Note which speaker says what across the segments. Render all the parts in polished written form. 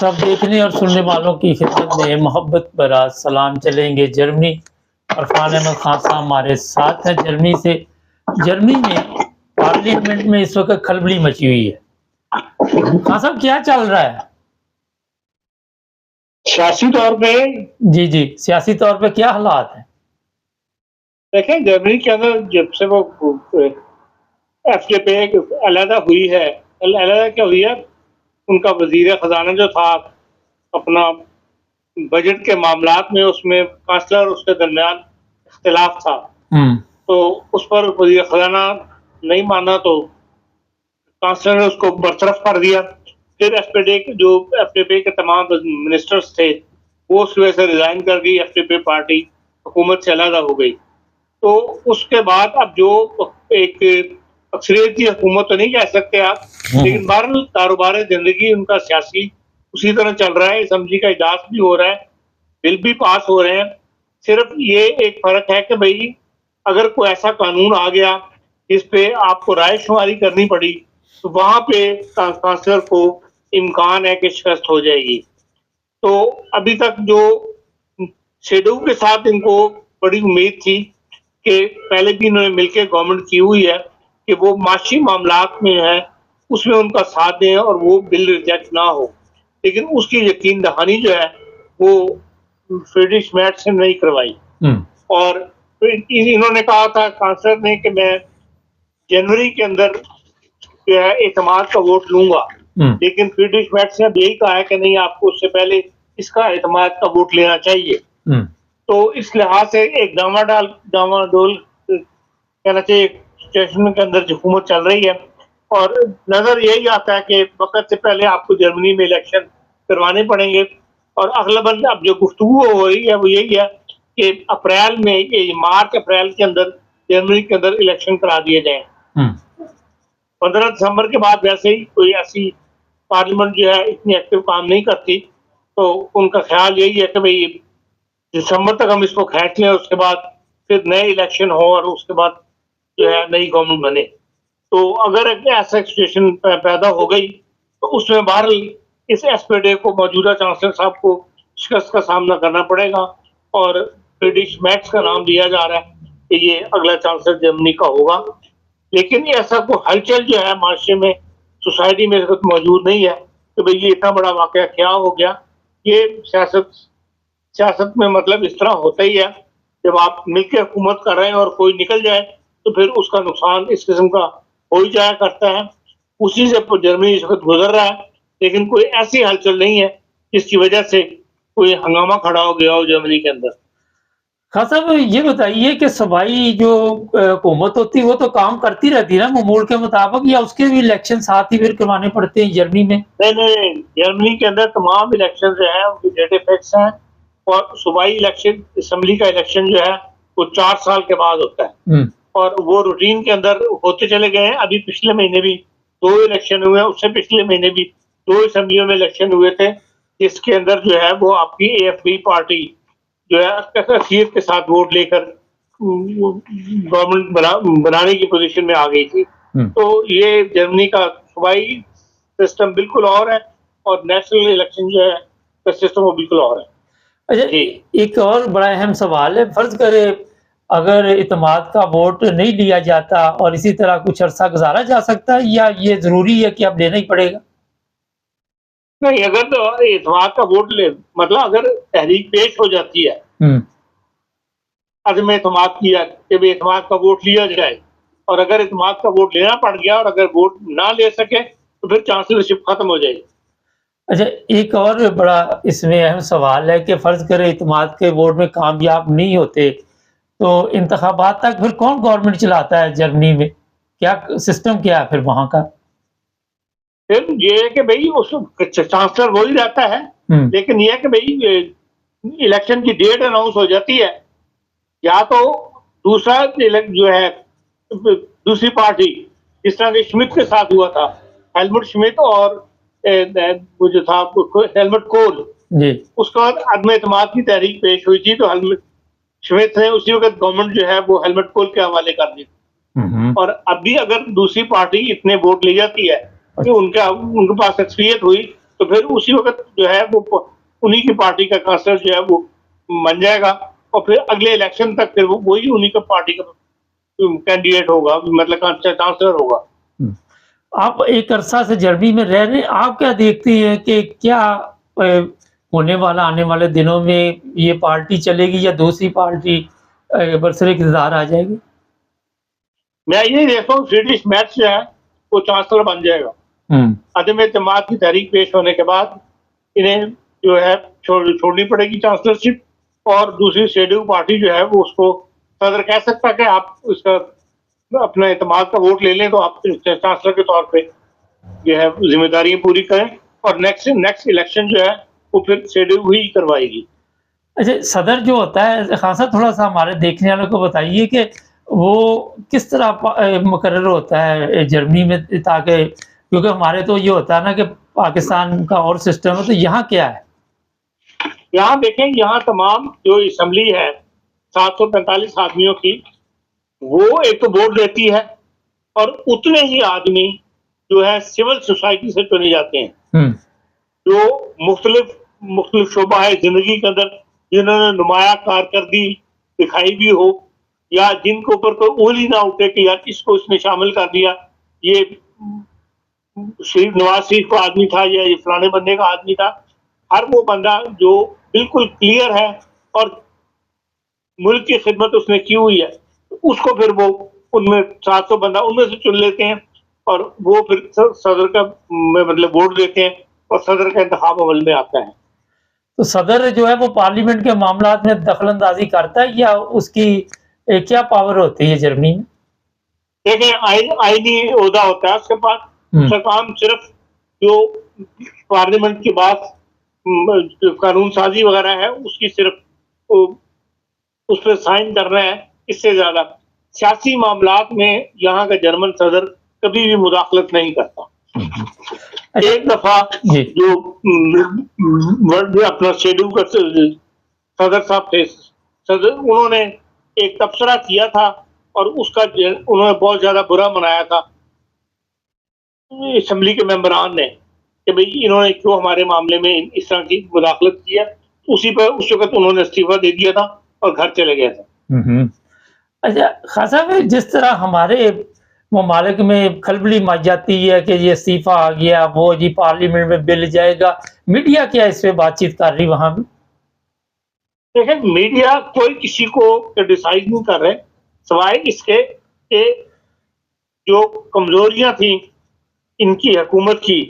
Speaker 1: सब देखने और सुनने वालों की खिदमत में मोहब्बत भरा सलाम चलेंगे जर्मनी। अरफान अहमद खान साहब हमारे साथ हैं जर्मनी से। जर्मनी में पार्लियामेंट में इस वक्त खलबली मची हुई है। खान साहब क्या चल रहा है
Speaker 2: सियासी तौर पे?
Speaker 1: जी जी, सियासी तौर पे क्या हालात हैं?
Speaker 2: देखें, जर्मनी के अंदर जब से वो एफडीपी अलहदा हुई है, अलहदा क्या हुई है, उनका वजीर खजाना जो था अपना बजट के मामलात में, उसमें कांसलर उसके दरमियान इख्तिलाफ था, तो उस पर वजीर खजाना नहीं माना तो कांसलर ने उसको बरतरफ कर दिया। फिर एफडीपी के तमाम मिनिस्टर्स थे वो उस वजह से रिजाइन कर गई, एफडीपी पार्टी हुकूमत से अलहदा हो गई। तो उसके बाद अब जो एक अक्सरियत की हुकूमत तो नहीं कह सकते आप, लेकिन बहरहाल कारोबार जिंदगी उनका सियासी उसी तरह चल रहा है। असेंबली का इजलास भी हो रहा है, बिल भी पास हो रहे हैं। सिर्फ ये एक फर्क है कि भाई अगर कोई ऐसा कानून आ गया जिस पे आपको राय शुमारी करनी पड़ी तो वहां पे कांसलर को इम्कान है कि शिकस्त हो जाएगी। तो अभी तक जो शेडो के साथ इनको बड़ी उम्मीद थी कि पहले भी इन्होंने मिलकर गवर्नमेंट की हुई है कि वो माशी मामलात में है उसमें उनका साथ दें और वो बिल रिजेक्ट ना हो, लेकिन उसकी यकीन दहानी जो है वो फ्रीडरिश मैट से नहीं करवाई। और इन्होंने कहा था कांसलर ने कि मैं जनवरी के अंदर जो है एतमाद का वोट लूंगा, लेकिन फ्रीडरिश मैट ने यही कहा है कि नहीं, आपको उससे पहले इसका एतमाद का वोट लेना चाहिए। तो इस लिहाज से एक डामाडोल कहना चाहिए सिचुएशन के अंदर हुकूमत चल रही है। और नजर यही आता है कि वक्त से पहले आपको जर्मनी में इलेक्शन करवाने पड़ेंगे, और अगलबन अब जो गुफ्तगू हो रही है वो यही है कि अप्रैल में, ये मार्च अप्रैल के अंदर जर्मनी के अंदर इलेक्शन करा दिए जाए। 15 दिसंबर के बाद वैसे ही कोई ऐसी पार्लियामेंट जो है इतनी एक्टिव काम नहीं करती, तो उनका ख्याल यही है कि भाई दिसंबर तक हम इसको खींच लें, उसके बाद फिर नए इलेक्शन हो और उसके बाद जो है नई गवर्नमेंट बने। तो अगर ऐसा सिचुएशन पैदा हो गई तो उसमें बहरहाल इस एसपीडी को, मौजूदा चांसलर साहब को शिकस्त का सामना करना पड़ेगा, और फ्रीडरिश मैट्स का नाम दिया जा रहा है कि ये अगला चांसलर जर्मनी का होगा। लेकिन ऐसा कोई हलचल जो है माशरे में, सोसाइटी में मौजूद नहीं है कि भाई ये इतना बड़ा वाकया क्या हो गया। ये सियासत में मतलब इस तरह होता ही है, जब आप मिलकर हुकूमत कर रहे हैं और कोई निकल जाए तो फिर उसका नुकसान इस किस्म का हो ही जाया करता है। उसी से जर्मनी इस वक्त गुजर रहा है, लेकिन कोई ऐसी हलचल नहीं है जिसकी वजह से कोई हंगामा खड़ा हो गया हो जर्मनी के अंदर।
Speaker 1: खान साहब ये बताइए कि सूबाई जो हुकूमत होती है वो तो काम करती रहती है ना मामूल के मुताबिक, या उसके भी इलेक्शन साथ ही फिर करवाने पड़ते हैं जर्मनी में?
Speaker 2: नहीं, जर्मनी के अंदर तमाम इलेक्शन जो है उनकी डेट इफेक्ट्स हैं, और सूबाई इलेक्शन, असेंबली का इलेक्शन जो है वो 4 साल के बाद होता है, और वो रूटीन के अंदर होते चले गए हैं। अभी पिछले महीने भी 2 इलेक्शन हुए हैं, उससे पिछले महीने भी 2 असेंबलियों में इलेक्शन हुए थे, जिसके अंदर जो है वो आपकी एएफडी पार्टी जो है अक्सरियत के साथ वोट लेकर गवर्नमेंट बनाने की पोजीशन में आ गई थी। तो ये जर्मनी का सूबाई सिस्टम बिल्कुल और है, और नेशनल इलेक्शन जो है का सिस्टम वो बिल्कुल और है।
Speaker 1: अच्छा, एक और बड़ा अहम सवाल है, फर्ज करे अगर इत्तेमाद का वोट नहीं लिया जाता और इसी तरह कुछ अरसा गुजारा जा सकता है, या ये जरूरी है कि अब लेना ही पड़ेगा?
Speaker 2: नहीं, अगर तो इत्तेमाद का वोट ले, मतलब अगर तहरीक पेश हो जाती है अदम इत्तेमाद किया कि इत्तेमाद का वोट लिया जाए, और अगर इत्तेमाद का वोट लेना पड़ गया और अगर वोट ना ले सके तो फिर चांसलरशिप खत्म हो जाएगी।
Speaker 1: अच्छा, एक और बड़ा इसमें अहम सवाल है कि फर्ज करे इत्तेमाद के वोट में कामयाब नहीं होते तो इंतखाबात तक फिर कौन गवर्नमेंट चलाता है जर्मनी में? क्या सिस्टम क्या है फिर वहां का?
Speaker 2: फिर ये है कि भाई उस चांसलर वही रहता है, लेकिन ये है कि भाई इलेक्शन की डेट अनाउंस हो जाती है, या तो दूसरा जो है दूसरी पार्टी, जिस तरह के श्मिट के साथ हुआ था, हेलमुट श्मिट और वो जो था हेलमुट कोल, उसके बाद अदम इत्तेमाद की तहरीक पेश हुई थी, तो हेलमुट श्मिट ने उसी वक्त गवर्नमेंट जो है वो हेलमुट कोल के हवाले कर दी। और अब भी अगर दूसरी पार्टी इतने वोट ले जाती है कि उनके पास अक्सरियत हुई तो फिर उसी वक्त जो है वो उन्हीं की पार्टी का कांसलर जो है वो बन जाएगा, और फिर अगले इलेक्शन तक फिर वो वही उन्हीं का पार्टी का कैंडिडेट होगा, मतलब चांसलर होगा।
Speaker 1: आप एक अरसा से जर्मनी में रह रहे हैं, आप क्या देखते हैं कि क्या होने वाला आने वाले दिनों में ये पार्टी चलेगी या दूसरी पार्टी बरसरे इक़्तिदार आ जाएगी?
Speaker 2: मैं ये देखता हूँ फ्रीडरिश मेर्ज जो है वो चांसलर बन जाएगा। अदम एतमाद की तहरीक पेश होने के बाद इन्हें जो है छोड़नी पड़ेगी चांसलरशिप, और दूसरी शेड्यूल पार्टी जो है वो उसको सदर कह सकता है कि आप उसका अपना एतमाद का वोट ले लें तो आप चांसलर के तौर पे जो है जिम्मेदारियां पूरी करें, और नेक्स्ट इलेक्शन जो है वो फिर शेड्यूल हुई करवाएगी।
Speaker 1: अच्छा, सदर जो होता है खान साहब, थोड़ा सा हमारे देखने वालों को बताइए कि वो किस तरह मुकर्रर होता है जर्मनी में, ताकि क्योंकि हमारे तो ये होता है ना कि पाकिस्तान का और सिस्टम है, तो यहाँ क्या है?
Speaker 2: यहाँ देखें, यहाँ तमाम जो असम्बली है 745 आदमियों की, वो एक तो वोट देती है, और उतने ही आदमी जो है सिविल सोसाइटी से चुने जाते हैं, जो मुख्तलिफ शोबा है जिंदगी के अंदर, जिन्होंने नुमाया कारकर्दी दिखाई भी हो, या जिनके ऊपर कोई उंगली ना उठे कि यार इसको इसने शामिल कर दिया, ये नवाज शरीफ का आदमी था या ये फलाने बंदे का आदमी था। हर वो बंदा जो बिल्कुल क्लियर है और मुल्क की खिदमत उसने की हुई है, उसको फिर वो उनमें 700 बंदा उनमें से चुन लेते हैं, और वो फिर सदर का मतलब वोट देते हैं, और सदर का इंतखाब अमल में आता है।
Speaker 1: तो सदर जो है वो पार्लियामेंट के मामलात में दखल अंदाजी करता है, या उसकी क्या पावर होती है जर्मनी में?
Speaker 2: देखें, आईनी ओहदा होता है उसके पास। उसका काम सिर्फ जो पार्लियामेंट की बात कानून साजी वगैरह है उसकी सिर्फ उस पर साइन करना है। इससे ज्यादा सियासी मामलात में यहाँ का जर्मन सदर कभी भी मुदाखलत नहीं करता। एक दफा जो अपना शेड्यूल का सदर साहब थे, उन्होंने एक तबसरा किया था, और उसका उन्होंने बहुत ज्यादा बुरा मनाया था असेंबली के मेंबरान ने कि भाई इन्होंने क्यों हमारे मामले में इस तरह की मुदाखलत की है। उसी पर उस वक्त उन्होंने इस्तीफा दे दिया था और घर चले गए थे।
Speaker 1: अच्छा खान साहब, जिस तरह हमारे ममालिक में खलबली मच जाती है कि ये इस्तीफा आ गया, वो जी पार्लियामेंट में बिल जाएगा, मीडिया क्या इस पे बातचीत कर रही वहां भी?
Speaker 2: देखिए, मीडिया कोई किसी को क्रिटिसाइज नहीं कर रहे, सवाए इसके कि जो कमजोरियां थी इनकी हुकूमत की,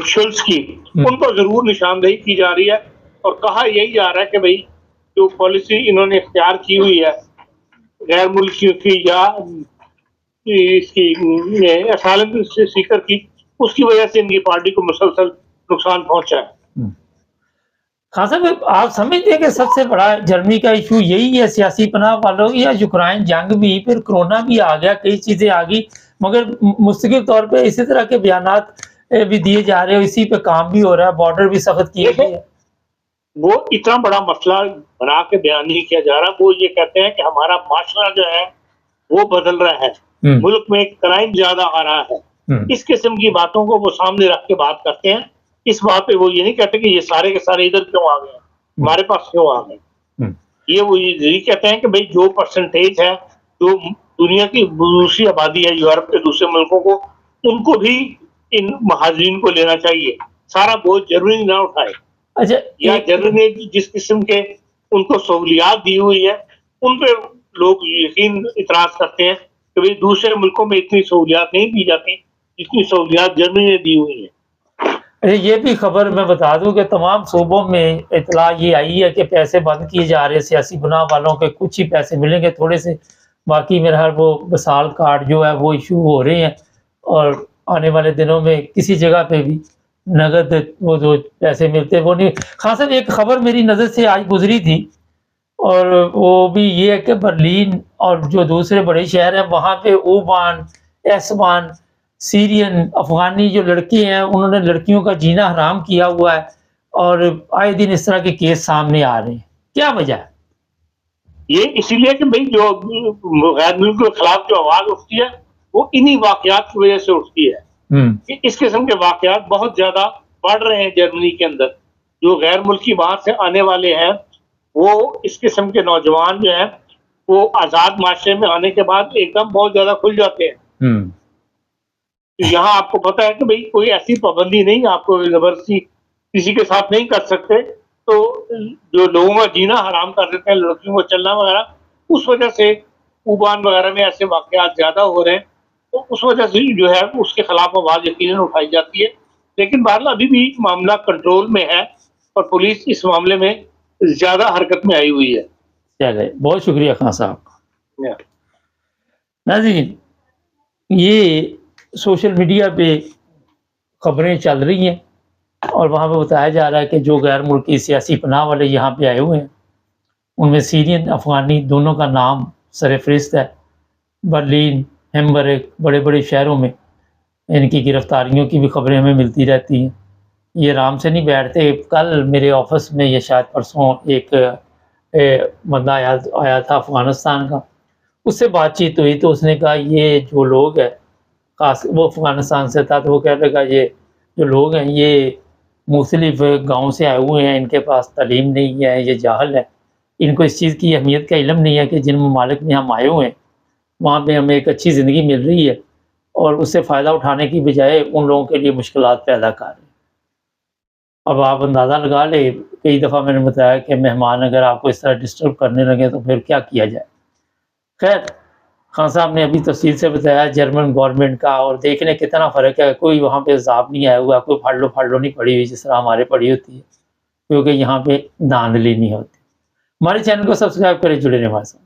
Speaker 2: शुल्स की, उन पर जरूर निशानदेही की जा रही है, और कहा यही जा रहा है कि भाई जो पॉलिसी इन्होंने इख्तियार की हुई है गैर मुल्कियों की या इसकी असालम सीकर की, उसकी वजह से इनकी पार्टी को मुसलसल नुकसान पहुंचा है।
Speaker 1: खान साहब, आप समझते हैं कि सबसे बड़ा जर्मनी का इशू यही है सियासी पनाह वालों, या यूक्रेन जंग भी, फिर कोरोना भी आ गया, कई चीजें आ गई, मगर मुस्तकिल तौर पे इसी तरह के बयानात भी दिए जा रहे हैं, इसी पे काम भी हो रहा है, बॉर्डर भी सख्त किए गए।
Speaker 2: वो इतना बड़ा मसला बना के बयान नहीं किया जा रहा। वो ये कहते हैं कि हमारा माशरा जो है वो बदल रहा है, मुल्क में क्राइम ज्यादा आ रहा है, इस किस्म की बातों को वो सामने रख के बात करते हैं। इस बात पे वो ये नहीं कहते कि ये सारे के सारे इधर क्यों आ गए, हमारे पास क्यों आ गए। ये वो ये कहते हैं कि भाई जो परसेंटेज है जो दुनिया की दूसरी आबादी है यूरोप के दूसरे मुल्कों को, उनको भी इन महाजरीन को लेना चाहिए, सारा बोझ जर्मनी ना उठाए।
Speaker 1: अच्छा,
Speaker 2: या जर्मनी ने जिस किस्म के उनको सहूलियात दी हुई है उन पे लोग यकीन इतराज करते हैं कि भाई दूसरे मुल्कों में इतनी सहूलियात नहीं दी जाती जितनी सहूलियात जर्मनी ने दी हुई है।
Speaker 1: ये भी खबर मैं बता दूं कि तमाम सूबों में इतला ये आई है कि पैसे बंद किए जा रहे हैं सियासी गुनाह वालों के, कुछ ही पैसे मिलेंगे थोड़े से, बाकी मेरा वो बसाल कार्ड जो है वो इशू हो रहे हैं, और आने वाले दिनों में किसी जगह पे भी नगद वो जो पैसे मिलते वो नहीं। खान साहब, एक खबर मेरी नज़र से आज गुजरी थी, और वो भी ये है कि बर्लिन और जो दूसरे बड़े शहर हैं वहाँ पे ओबान, एसबान, सीरियन, अफगानी जो लड़के हैं उन्होंने लड़कियों का जीना हराम किया हुआ है, और आए दिन इस तरह के केस सामने आ रहे हैं। क्या वजह है?
Speaker 2: ये इसीलिए कि भाई जो गैर मुल्क के खिलाफ जो आवाज उठती है वो इन्हीं वाकयात की वजह से उठती है। कि इस किस्म के वाकयात बहुत ज़्यादा बढ़ रहे हैं जर्मनी के अंदर। जो गैर मुल्की बाहर से आने वाले हैं, वो इस किस्म के नौजवान जो हैं, वो आज़ाद माशरे में आने के बाद एकदम बहुत ज़्यादा खुल जाते हैं। तो यहाँ आपको पता है कि भाई कोई ऐसी पाबंदी नहीं, आपको ज़बरदस्ती किसी के साथ नहीं कर सकते। तो जो लोगों का जीना हराम कर देते हैं, लड़कियों को चलना वगैरह, उस वजह से ऊबान वगैरह में ऐसे वाकयात ज़्यादा हो रहे हैं। तो उस वजह से जो है उसके खिलाफ आवाज़ यकीनन उठाई जाती है। लेकिन बहरहाल अभी भी मामला कंट्रोल में है और पुलिस इस मामले में ज़्यादा हरकत में आई हुई है।
Speaker 1: चले, बहुत शुक्रिया खान साहब।
Speaker 2: या।
Speaker 1: नाज़रीन, ये सोशल मीडिया पे खबरें चल रही हैं और वहाँ पे बताया जा रहा है कि जो गैर मुल्की सियासी पनाह वाले यहाँ पे आए हुए हैं, उनमें सीरियन, अफ़गानी दोनों का नाम सर-ए-फ़हरिस्त है। बर्लिन, हैम्बर्ग, बड़े-बड़े शहरों में इनकी गिरफ्तारियों की भी खबरें हमें मिलती रहती हैं। ये आराम से नहीं बैठते। कल मेरे ऑफ़िस में या शायद परसों एक बंदा आया था अफ़गानिस्तान का, उससे बातचीत हुई तो उसने कहा ये जो लोग हैं, खास वो अफ़गानिस्तान से था, तो वो कह रहा ये जो लोग हैं ये मुख्तलिफ़ गाँव से आए हुए हैं, इनके पास तालीम नहीं है, ये जाहल है, इनको इस चीज़ की अहमियत का इल्म नहीं है कि जिन ममालिक में हम आए हुए हैं वहाँ पे हमें एक अच्छी ज़िंदगी मिल रही है और उससे फ़ायदा उठाने की बजाय उन लोगों के लिए मुश्किलात पैदा कर रहे हैं। अब आप अंदाज़ा लगा लें, कई दफ़ा मैंने बताया कि मेहमान अगर आपको इस तरह डिस्टर्ब करने लगे तो फिर क्या किया जाए। खैर, खान साहब ने अभी तफ़सील से बताया जर्मन गवर्नमेंट का, और देखने कितना फ़र्क है। कोई वहाँ पे ज़ाब नहीं आया हुआ, कोई फाड़लो नहीं पड़ी हुई जिस तरह हमारे पड़ी होती है, क्योंकि यहाँ पे धांधली नहीं होती। हमारे चैनल को सब्सक्राइब करें, जुड़े रहें हमारे साथ।